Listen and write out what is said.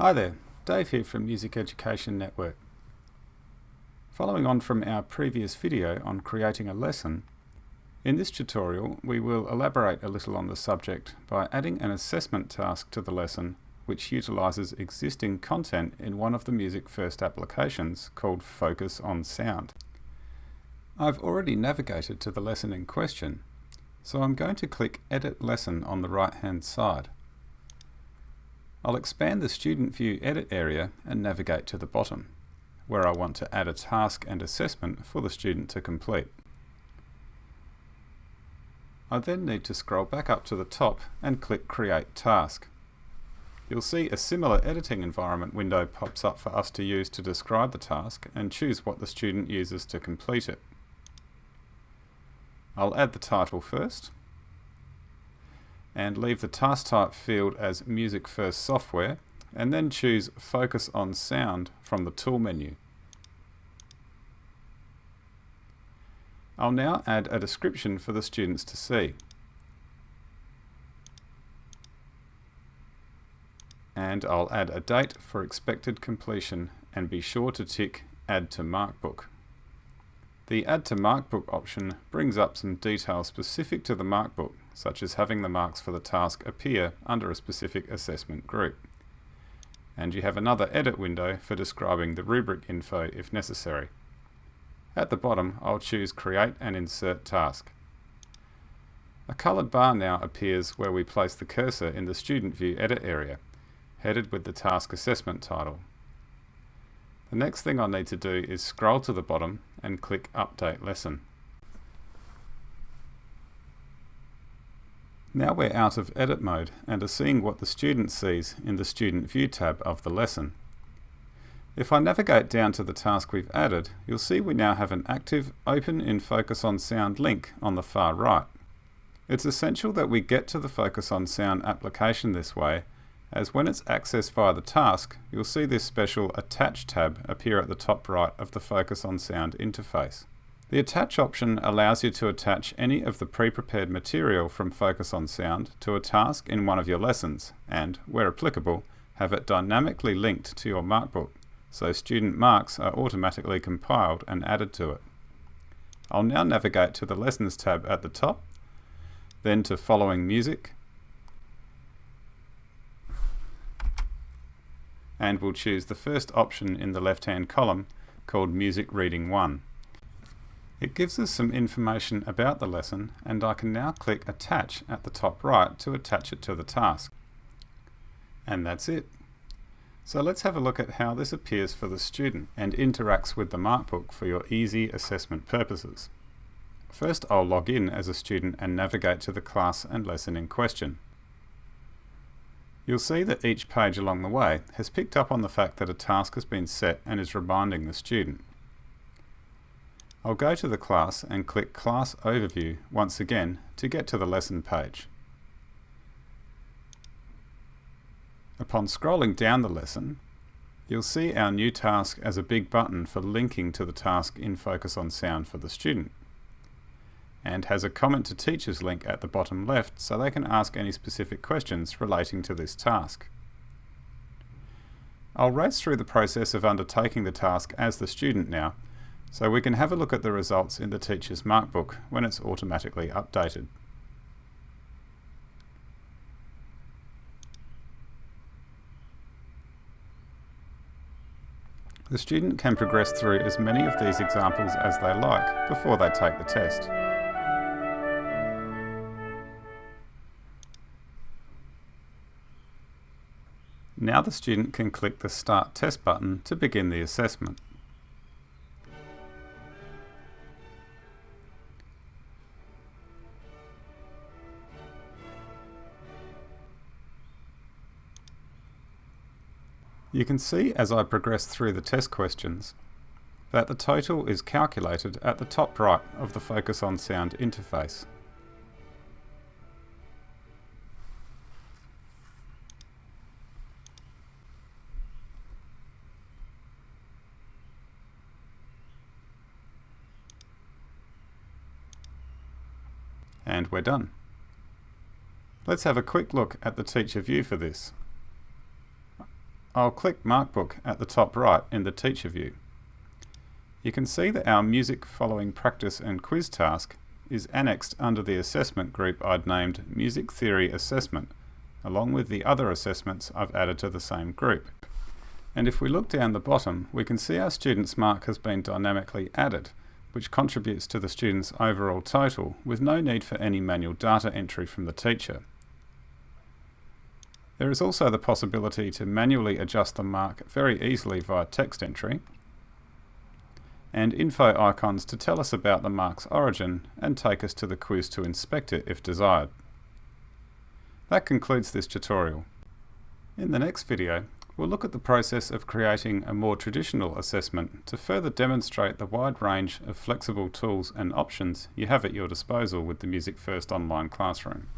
Hi there, Dave here from Music Education Network. Following on from our previous video on creating a lesson, in this tutorial we will elaborate a little on the subject by adding an assessment task to the lesson which utilises existing content in one of the MusicFirst applications called Focus on Sound. I've already navigated to the lesson in question, so I'm going to click Edit Lesson on the right hand side. I'll expand the Student View Edit area and navigate to the bottom, where I want to add a task and assessment for the student to complete. I then need to scroll back up to the top and click Create Task. You'll see a similar editing environment window pops up for us to use to describe the task and choose what the student uses to complete it. I'll add the title first, and leave the task type field as MusicFirst Software, and then choose Focus on Sound from the tool menu. I'll now add a description for the students to see. And I'll add a date for expected completion and be sure to tick Add to Markbook. The Add to Markbook option brings up some details specific to the markbook, such as having the marks for the task appear under a specific assessment group. And you have another edit window for describing the rubric info if necessary. At the bottom, I'll choose Create and Insert Task. A coloured bar now appears where we place the cursor in the Student View Edit area, headed with the task assessment title. The next thing I need to do is scroll to the bottom and click Update Lesson. Now we're out of edit mode and are seeing what the student sees in the Student View tab of the lesson. If I navigate down to the task we've added, you'll see we now have an active Open in Focus on Sound link on the far right. It's essential that we get to the Focus on Sound application this way, as when it's accessed via the task, you'll see this special Attach tab appear at the top right of the Focus on Sound interface. The Attach option allows you to attach any of the pre-prepared material from Focus on Sound to a task in one of your lessons and, where applicable, have it dynamically linked to your markbook, so student marks are automatically compiled and added to it. I'll now navigate to the Lessons tab at the top, then to Following Music, and we'll choose the first option in the left-hand column called Music Reading 1. It gives us some information about the lesson, and I can now click Attach at the top right to attach it to the task. And that's it. So let's have a look at how this appears for the student and interacts with the markbook for your easy assessment purposes. First, I'll log in as a student and navigate to the class and lesson in question. You'll see that each page along the way has picked up on the fact that a task has been set and is reminding the student. I'll go to the class and click Class Overview once again to get to the lesson page. Upon scrolling down the lesson, you'll see our new task as a big button for linking to the task in Focus on Sound for the student, and has a Comment to Teachers link at the bottom left so they can ask any specific questions relating to this task. I'll race through the process of undertaking the task as the student now, so we can have a look at the results in the teacher's markbook when it's automatically updated. The student can progress through as many of these examples as they like before they take the test. Now the student can click the Start Test button to begin the assessment. You can see as I progress through the test questions that the total is calculated at the top right of the Focus on Sound interface. And we're done. Let's have a quick look at the teacher view for this. I'll click Markbook at the top right in the Teacher view. You can see that our Music Following Practice and Quiz task is annexed under the assessment group I'd named Music Theory Assessment, along with the other assessments I've added to the same group. And if we look down the bottom, we can see our student's mark has been dynamically added, which contributes to the student's overall total with no need for any manual data entry from the teacher. There is also the possibility to manually adjust the mark very easily via text entry, and info icons to tell us about the mark's origin and take us to the quiz to inspect it if desired. That concludes this tutorial. In the next video, we'll look at the process of creating a more traditional assessment to further demonstrate the wide range of flexible tools and options you have at your disposal with the MusicFirst Online Classroom.